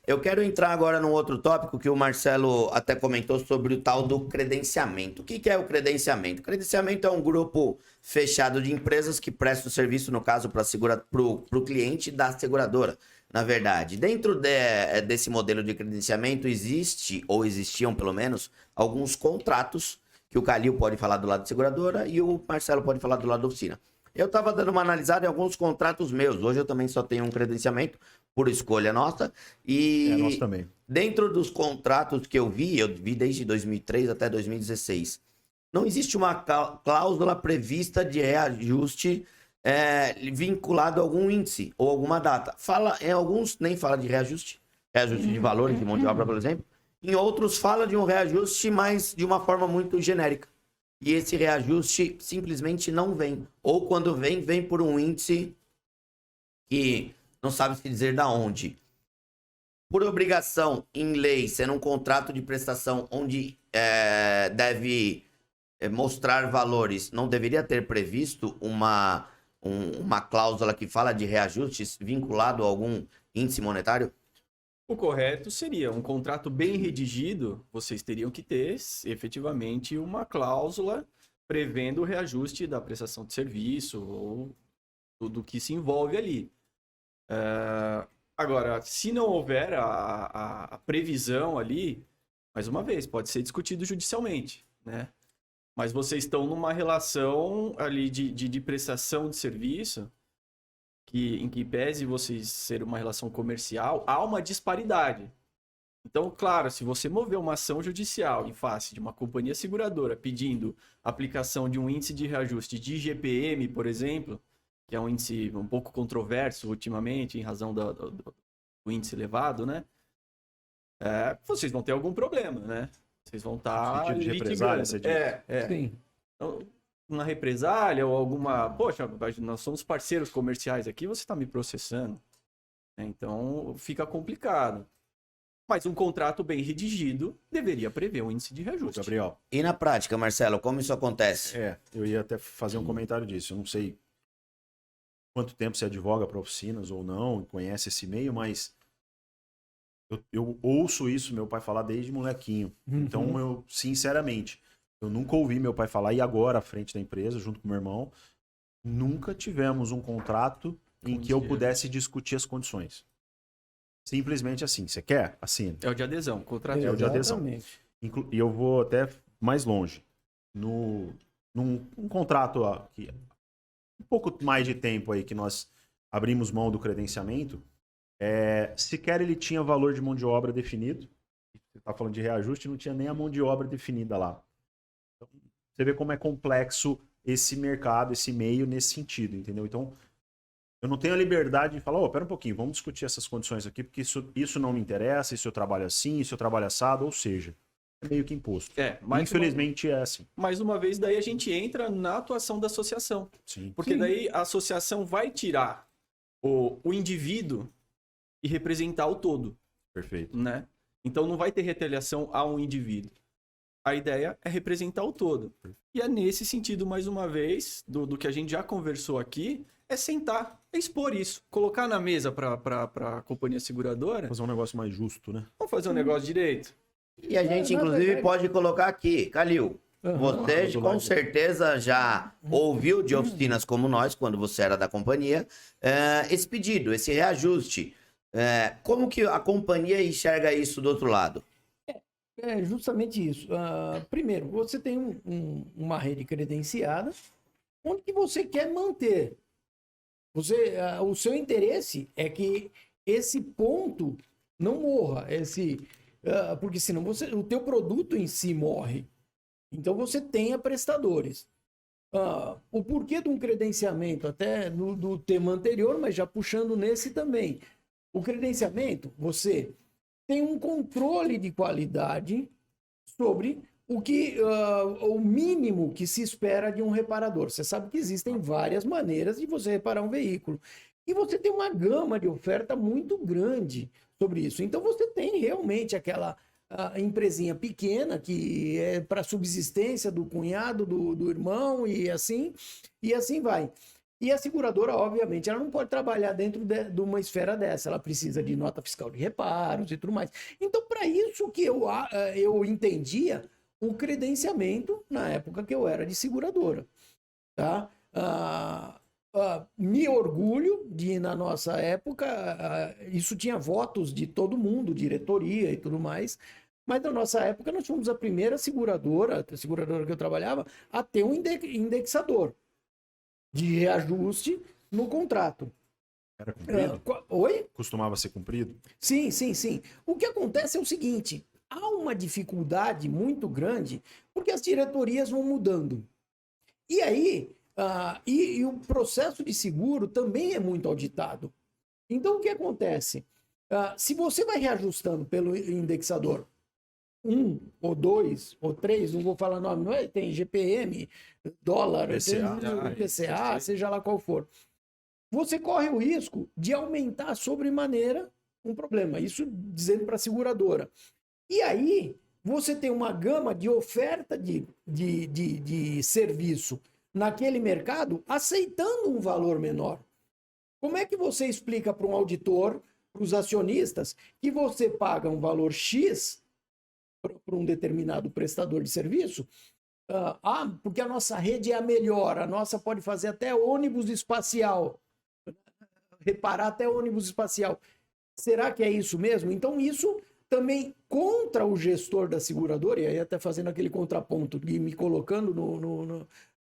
Eu quero entrar agora num outro tópico que o Marcelo até comentou sobre o tal do credenciamento. O que que é o credenciamento? O credenciamento é um grupo fechado de empresas que prestam serviço, no caso, para o cliente da seguradora. Na verdade, dentro desse modelo de credenciamento existe, ou existiam pelo menos, alguns contratos que o Calil pode falar do lado da seguradora e o Marcelo pode falar do lado da oficina. Eu estava dando uma analisada em alguns contratos meus. Hoje eu também só tenho um credenciamento por escolha nossa. Nós E também. dentro dos contratos que eu vi desde 2003 até 2016, não existe uma cláusula prevista de reajuste vinculado a algum índice ou alguma data. Fala, em alguns nem fala de reajuste, reajuste de valores de mão de obra, por exemplo. Em outros fala de um reajuste, mas de uma forma muito genérica. E esse reajuste simplesmente não vem. Ou quando vem, vem por um índice que não sabe se dizer da onde. Por obrigação, em lei, sendo um contrato de prestação onde deve mostrar valores, não deveria ter previsto uma cláusula que fala de reajustes vinculado a algum índice monetário? O correto seria um contrato bem redigido, vocês teriam que ter efetivamente uma cláusula prevendo o reajuste da prestação de serviço ou tudo que se envolve ali. Agora, se não houver a previsão ali, mais uma vez, pode ser discutido judicialmente, né? Mas vocês estão numa relação ali de prestação de serviço em que pese vocês ser uma relação comercial, há uma disparidade. Então, claro, se você mover uma ação judicial em face de uma companhia seguradora pedindo aplicação de um índice de reajuste de IGPM, por exemplo, que é um índice um pouco controverso ultimamente, em razão do índice elevado, né? Vocês vão ter algum problema, né? Vocês vão estar Sentido de represália, você diz? Sim. Então, uma represália ou alguma... Poxa, nós somos parceiros comerciais aqui, você está me processando. Então, fica complicado. Mas um contrato bem redigido deveria prever um índice de reajuste. Gabriel. E na prática, Marcelo, como isso acontece? Eu ia até fazer um comentário disso. Eu não sei quanto tempo você advoga para oficinas ou não, conhece esse meio, mas eu ouço isso meu pai falar desde molequinho. Então, eu, sinceramente, eu nunca ouvi meu pai falar, e agora à frente da empresa, junto com meu irmão, nunca tivemos um contrato em que eu pudesse discutir as condições. Simplesmente assim, você quer? Assina. É o de adesão, o contrato É o de adesão. Exatamente. E eu vou até mais longe. Num contrato que um pouco mais de tempo aí que nós abrimos mão do credenciamento, sequer ele tinha valor de mão de obra definido. Você está falando de reajuste, não tinha nem a mão de obra definida lá. Então, você vê como é complexo esse mercado, esse meio nesse sentido, entendeu? Então, eu não tenho a liberdade de falar, pera um pouquinho, vamos discutir essas condições aqui, porque isso não me interessa, isso eu trabalho assim, isso eu trabalho assado, ou seja, é meio que imposto. Infelizmente é assim. Mais uma vez, daí a gente entra na atuação da associação. Sim. Porque daí a associação vai tirar o indivíduo e representar o todo. Perfeito. Né? Então não vai ter retaliação a um indivíduo. A ideia é representar o todo. E é nesse sentido, mais uma vez, do que a gente já conversou aqui, é sentar, é expor isso, colocar na mesa para a companhia seguradora. Fazer um negócio mais justo, né? Vamos fazer um negócio direito. E a gente, inclusive, pode colocar aqui, Calil, você com certeza já ouviu de oficinas como nós, quando você era da companhia, esse pedido, esse reajuste. Como que a companhia enxerga isso do outro lado? É justamente isso. Primeiro, você tem uma rede credenciada, onde que você quer manter. O seu interesse é que esse ponto não morra, porque senão o teu produto em si morre. Então você tenha prestadores. O porquê de um credenciamento, até do tema anterior, mas já puxando nesse também. O credenciamento, você tem um controle de qualidade sobre o mínimo que se espera de um reparador. Você sabe que existem várias maneiras de você reparar um veículo. E você tem uma gama de oferta muito grande sobre isso. Então você tem realmente aquela empresinha pequena que é para subsistência do cunhado, do irmão e assim vai. E a seguradora, obviamente, ela não pode trabalhar dentro de uma esfera dessa. Ela precisa de nota fiscal de reparos e tudo mais. Então, para isso que eu entendia o credenciamento na época que eu era de seguradora. Tá? Me orgulho de, na nossa época, isso tinha votos de todo mundo, diretoria e tudo mais, mas na nossa época nós fomos a primeira seguradora, a seguradora que eu trabalhava, a ter um indexador de reajuste no contrato. Era cumprido? Oi? Costumava ser cumprido? Sim, sim, sim. O que acontece é o seguinte, há uma dificuldade muito grande porque as diretorias vão mudando. E aí, e o processo de seguro também é muito auditado. Então, o que acontece? Se você vai reajustando pelo indexador 1, ou 2, ou 3, não vou falar nome, não é? Tem GPM, dólar, PCA, seja lá qual for. Você corre o risco de aumentar sobremaneira um problema. Isso dizendo para a seguradora. E aí, você tem uma gama de oferta de serviço naquele mercado aceitando um valor menor. Como é que você explica para um auditor, para os acionistas, que você paga um valor X para um determinado prestador de serviço? Porque a nossa rede é a melhor, a nossa pode fazer até ônibus espacial, reparar até ônibus espacial. Será que é isso mesmo? Então isso também contra o gestor da seguradora, e aí até fazendo aquele contraponto e me colocando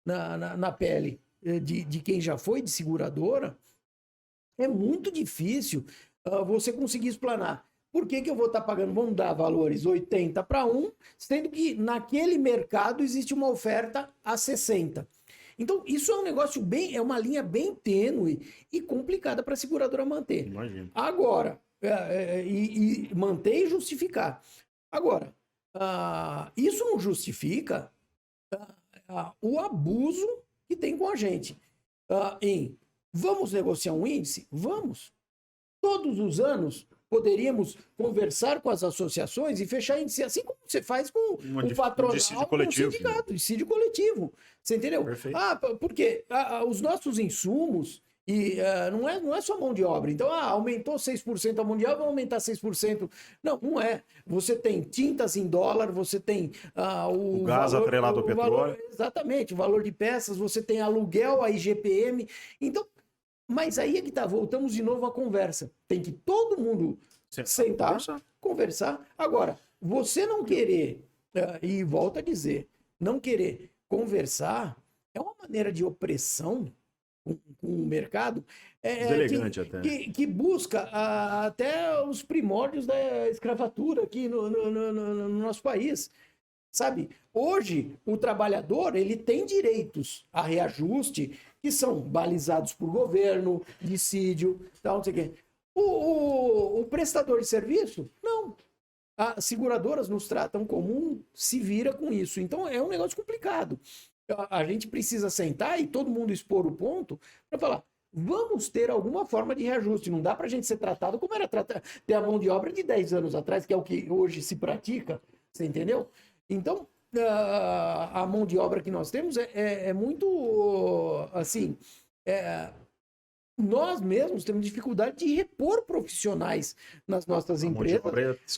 na pele de quem já foi de seguradora, é muito difícil você conseguir explanar. Por que eu vou estar pagando? Vamos dar valores 80 para 1, sendo que naquele mercado existe uma oferta a 60. Então, isso é um negócio é uma linha bem tênue e complicada para a seguradora manter. Imagino. Agora, e manter e justificar. Agora, isso não justifica o abuso que tem com a gente. Vamos negociar um índice? Vamos. Todos os anos poderíamos conversar com as associações e fechar índice, assim como você faz com o patronal, com o sindicato, dissídio coletivo. Você entendeu? Perfeito. Porque os nossos insumos, e não é só mão de obra. Então, aumentou 6% a mão de obra, vai aumentar 6%. Não é. Você tem tintas em dólar, você tem o gás valor, atrelado ao petróleo. Exatamente, o valor de peças, você tem aluguel, a IGPM. Então, mas aí é que tá, voltamos de novo à conversa. Tem que todo mundo sentar, conversar. Agora, você não querer, e volto a dizer, não querer conversar é uma maneira de opressão com o mercado deselegante até. que busca até os primórdios da escravatura aqui no nosso país. Sabe, hoje o trabalhador ele tem direitos a reajuste que são balizados por governo, dissídio, tal, não sei o quê. O prestador de serviço, não. As seguradoras nos tratam como se vira com isso. Então é um negócio complicado. A gente precisa sentar e todo mundo expor o ponto para falar, vamos ter alguma forma de reajuste. Não dá para a gente ser tratado como era ter a mão de obra de 10 anos atrás, que é o que hoje se pratica, você entendeu? Então, a mão de obra que nós temos é muito, assim, nós mesmos temos dificuldade de repor profissionais nas nossas empresas.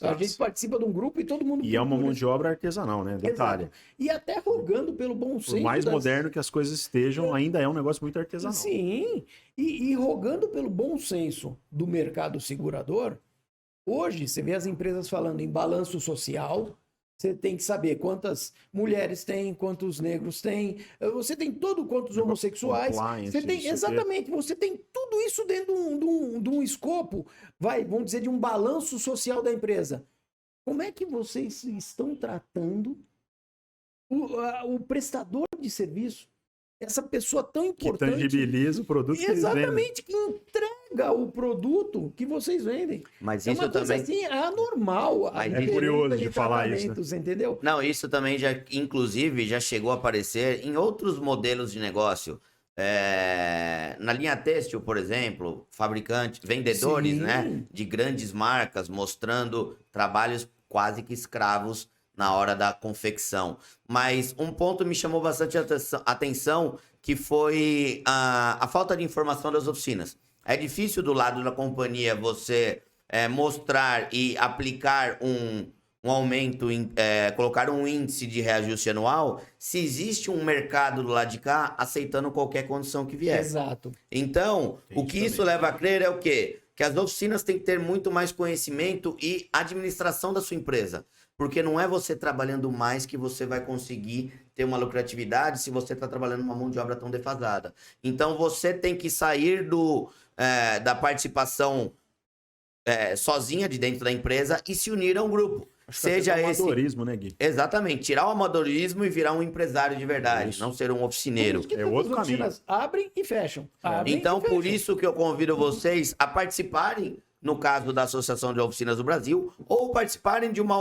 A gente participa de um grupo e todo mundo... E é uma mão de obra artesanal, né? Detalhe. Exato. E até rogando pelo bom senso... Por mais moderno que as coisas estejam, ainda é um negócio muito artesanal. Sim, e rogando pelo bom senso do mercado segurador, hoje você vê as empresas falando em balanço social... Você tem que saber quantas mulheres tem, quantos negros tem, você tem quantos homossexuais, você tem, exatamente, você tem tudo isso dentro de um escopo, vamos dizer, de um balanço social da empresa. Como é que vocês estão tratando o prestador de serviço? Essa pessoa tão importante... Que tangibiliza o produto que eles vendem. Exatamente, que entrega o produto que vocês vendem. Mas é isso uma coisa também... assim, anormal. É curioso de falar isso, né? Entendeu? Não, isso também já, inclusive, já chegou a aparecer em outros modelos de negócio. Na linha têxtil, por exemplo, fabricantes, vendedores, Sim. né, de grandes marcas mostrando trabalhos quase que escravos na hora da confecção. Mas um ponto me chamou bastante atenção, que foi a falta de informação das oficinas. É difícil do lado da companhia você mostrar e aplicar um aumento, colocar um índice de reajuste anual, se existe um mercado do lado de cá aceitando qualquer condição que vier. Exato. Então, Tem o que isso isso também. leva a crer é o quê? Que as oficinas têm que ter muito mais conhecimento e administração da sua empresa. Porque não é você trabalhando mais que você vai conseguir ter uma lucratividade se você está trabalhando uma mão de obra tão defasada. Então, você tem que sair da participação sozinha de dentro da empresa e se unir a um grupo. Acho que Seja até do esse... amadorismo, né, Gui? Exatamente. Tirar o amadorismo e virar um empresário de verdade. Isso. Não ser um oficineiro. Por isso que É outro tantas oficinas abrem e fecham. Abrem Então, e fecham. por isso que eu convido vocês a participarem, no caso da Associação de Oficinas do Brasil, ou participarem de um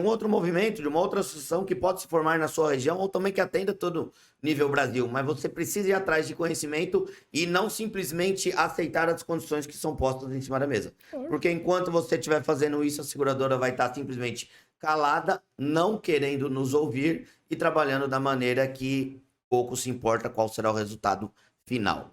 outro movimento, de uma outra associação que pode se formar na sua região, ou também que atenda todo nível Brasil. Mas você precisa ir atrás de conhecimento e não simplesmente aceitar as condições que são postas em cima da mesa. Porque enquanto você estiver fazendo isso, a seguradora vai estar simplesmente calada, não querendo nos ouvir e trabalhando da maneira que pouco se importa qual será o resultado final.